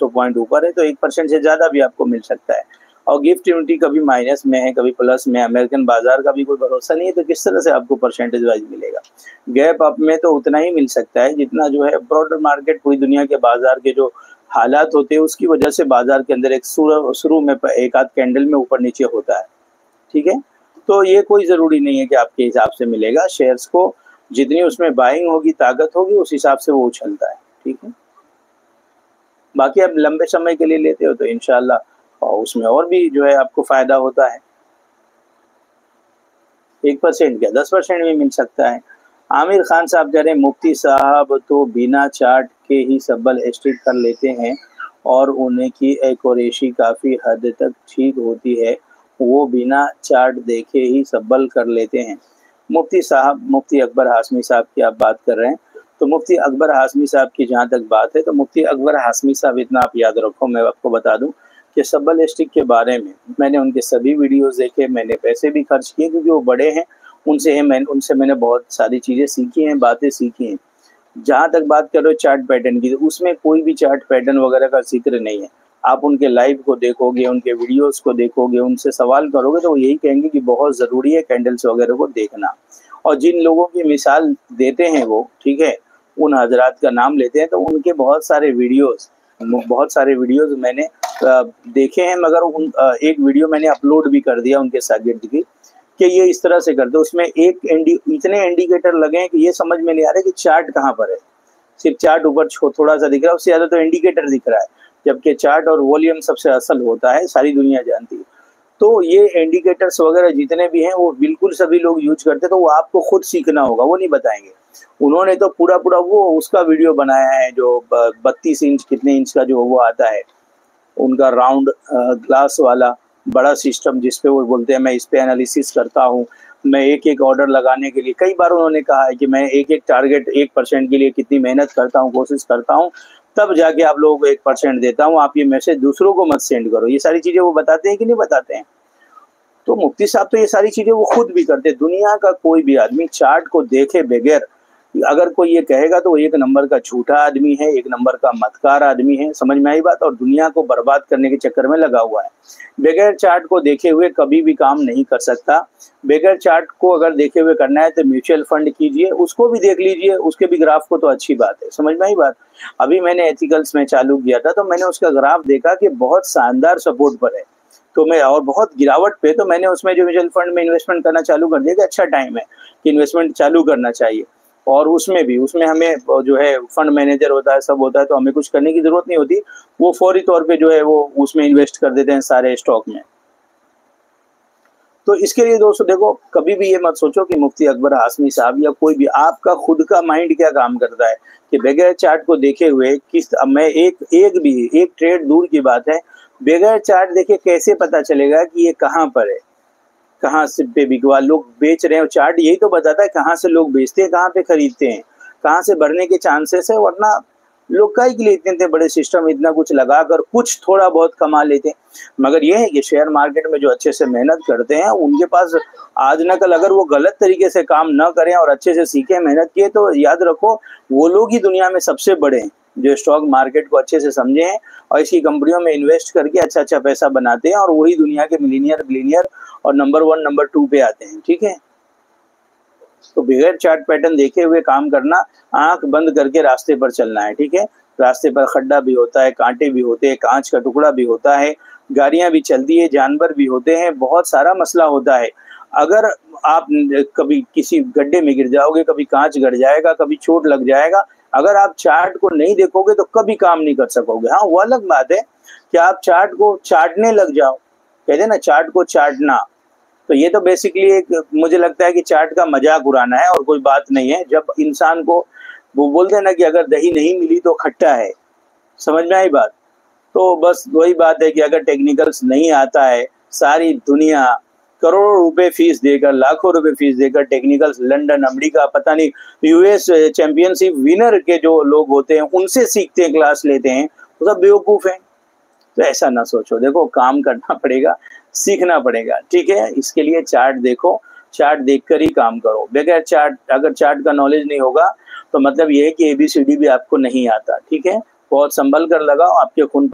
500 point ऊपर है तो 1% से ज़्यादा भी आपको मिल सकता है। और गिफ्ट इम्यूनिटी कभी माइनस में है, कभी प्लस में। अमेरिकन बाजार का भी कोई भरोसा नहीं है, तो किस तरह से आपको परसेंटेज वाइज मिलेगा। गैप अप में तो उतना ही मिल सकता है जितना जो है ब्रॉडर मार्केट, पूरी दुनिया के बाजार के जो हालात होते हैं उसकी वजह से बाजार के अंदर एक शुरू में एक आध कैंडल में ऊपर नीचे होता है, ठीक है। तो ये कोई ज़रूरी नहीं है कि आपके हिसाब से मिलेगा। शेयर्स को जितनी उसमें बाइंग होगी, ताकत होगी, उस हिसाब से वो उछलता है, ठीक है। बाकी आप लंबे समय के लिए लेते हो तो इंशाल्लाह उसमें और भी जो है आपको फायदा होता है। 1% क्या 10% भी मिल सकता है। आमिर खान साहब कह रहे हैं मुफ्ती साहब तो बिना चार्ट के ही सब्बल स्ट्रिक कर लेते हैं और उन्हें की एक्यूरेसी काफ़ी हद तक ठीक होती है, वो बिना चार्ट देखे ही सब्बल कर लेते हैं। मुफ्ती साहब, मुफ्ती अकबर हाशमी साहब की आप बात कर रहे हैं, तो मुफ्ती अकबर हाशमी साहब की जहाँ तक बात है तो मुफ्ती अकबर हाशमी साहब, इतना आप याद रखो, मैं आपको बता दूं कि सब्बल स्टिक के बारे में मैंने उनके सभी वीडियोस देखे, मैंने पैसे भी खर्च किए क्योंकि वो बड़े हैं, उनसे मैंने बहुत सारी चीज़ें सीखी हैं, बातें सीखी हैं। जहाँ तक बात कर रहे हो चार्ट पैटर्न की, तो उसमें कोई भी चार्ट पैटर्न वगैरह का जिक्र नहीं है। आप उनके लाइव को देखोगे, उनके वीडियोस को देखोगे, उनसे सवाल करोगे तो वो यही कहेंगे कि बहुत ज़रूरी है कैंडल्स वगैरह को देखना। और जिन लोगों की मिसाल देते हैं वो, ठीक है, उन हजरात का नाम लेते हैं, तो उनके बहुत सारे वीडियोस मैंने देखे हैं, मगर एक वीडियो मैंने अपलोड भी कर दिया उनके शागिर्द की कि ये इस तरह से करते। उसमें इतने इंडिकेटर लगे हैं कि ये समझ में नहीं आ रहा कि चार्ट कहाँ पर है। सिर्फ चार्ट ऊपर थोड़ा सा दिख रहा है, उससे ज़्यादा तो इंडिकेटर दिख रहा है, जबकि चार्ट और वॉल्यूम सबसे असल होता है, सारी दुनिया जानती है। तो ये इंडिकेटर्स वगैरह जितने भी हैं वो बिल्कुल सभी लोग यूज करते हैं, तो वो आपको खुद सीखना होगा, वो नहीं बताएंगे। उन्होंने तो पूरा वो उसका वीडियो बनाया है जो 32 इंच कितने इंच का जो वो आता है उनका राउंड ग्लास वाला बड़ा सिस्टम, जिसपे वो बोलते हैं मैं इस पे एनालिसिस करता हूँ, मैं एक एक ऑर्डर लगाने के लिए, कई बार उन्होंने कहा है कि मैं एक एक टारगेट 1% के लिए कितनी मेहनत करता हूँ, कोशिश करता हूँ, तब जाके आप लोगों को 1% देता हूँ, आप ये मैसेज दूसरों को मत सेंड करो। ये सारी चीज़ें वो बताते हैं कि नहीं बताते हैं? तो मुफ्ती साहब तो ये सारी चीज़ें वो खुद भी करते हैं। दुनिया का कोई भी आदमी चार्ट को देखे बगैर अगर कोई ये कहेगा तो वो एक नंबर का झूठा आदमी है, एक नंबर का मतकार आदमी है, समझ में आई बात? और दुनिया को बर्बाद करने के चक्कर में लगा हुआ है। बगैर चार्ट को देखे हुए कभी भी काम नहीं कर सकता। बगैर चार्ट को अगर देखे हुए करना है तो म्यूचुअल फंड कीजिए, उसको भी देख लीजिए, उसके भी ग्राफ को तो अच्छी बात है, समझ में आई बात? अभी मैंने एथिकल्स में चालू किया था तो मैंने उसका ग्राफ देखा कि बहुत शानदार सपोर्ट पर है, तो मैं और बहुत गिरावट पे, तो मैंने उसमें जो म्यूचुअल फंड में इन्वेस्टमेंट करना चालू कर दिया कि अच्छा टाइम है कि इन्वेस्टमेंट चालू करना चाहिए। और उसमें हमें जो है फंड मैनेजर होता है, सब होता है, तो हमें कुछ करने की जरूरत नहीं होती, वो फौरी तौर पे जो है वो उसमें इन्वेस्ट कर देते हैं सारे स्टॉक में। तो इसके लिए दोस्तों देखो, कभी भी ये मत सोचो कि मुफ्ती अकबर हाशमी साहब या कोई भी, आपका खुद का माइंड क्या काम करता है कि बगैर चार्ट को देखे हुए मैं एक ट्रेड दूर की बात है, बगैर चार्ट देखे कैसे पता चलेगा कि ये कहाँ पर है, कहाँ से पे बिकवा लोग बेच रहे हैं। चार्ट यही तो बताता है कहाँ से लोग बेचते हैं, कहाँ पे खरीदते हैं, कहाँ से बढ़ने के चांसेस है। वरना लोग काहे के लिए इतने बड़े सिस्टम इतना कुछ लगाकर कुछ थोड़ा बहुत कमा लेते हैं। मगर ये है कि शेयर मार्केट में जो अच्छे से मेहनत करते हैं उनके पास आज न कल, अगर वो गलत तरीके से काम न करें और अच्छे से सीखें, मेहनत किए, तो याद रखो वो लोग ही दुनिया में सबसे बड़े हैं जो स्टॉक मार्केट को अच्छे से समझे हैं और इसकी कंपनियों में इन्वेस्ट करके अच्छा अच्छा पैसा बनाते हैं, और वही दुनिया के मिलीनियर बिलीनियर और नंबर 1 नंबर 2 पे आते हैं, ठीक है। तो बगैर चार्ट पैटर्न देखे हुए काम करना, आंख बंद करके रास्ते पर चलना है, ठीक है। रास्ते पर खड्डा भी होता है, कांटे भी होते हैं, कांच का टुकड़ा भी होता है, गाड़ियां भी चलती है, जानवर भी होते हैं, बहुत सारा मसला होता है। अगर आप कभी किसी गड्ढे में गिर जाओगे, कभी कांच गड़ जाएगा, कभी चोट लग जाएगा, अगर आप चार्ट को नहीं देखोगे तो कभी काम नहीं कर सकोगे। हाँ, वो अलग बात है कि आप चार्ट को चाटने लग जाओ, कहते हैं ना चार्ट को चाटना, तो ये तो बेसिकली एक, मुझे लगता है कि चार्ट का मजाक उड़ाना है और कोई बात नहीं है। जब इंसान को वो बोलते हैं ना कि अगर दही नहीं मिली तो खट्टा है, समझ में आई बात? तो बस वही बात है कि अगर टेक्निकल्स नहीं आता है, सारी दुनिया करोड़ों रुपए फीस देकर, लाखों रुपए फीस देकर टेक्निकल्स लंदन, अमेरिका, पता नहीं यूएस चैंपियनशिप विनर के जो लोग होते हैं उनसे सीखते हैं, क्लास लेते हैं, वो सब बेवकूफ़ हैं। तो ऐसा ना सोचो, देखो काम करना पड़ेगा, सीखना पड़ेगा, ठीक है। इसके लिए चार्ट देखो, चार्ट देखकर ही काम करो। बगैर चार्ट, अगर चार्ट का नॉलेज नहीं होगा तो मतलब ये है कि ABCD भी आपको नहीं आता, ठीक है। बहुत संभल कर लगाओ, आपके खून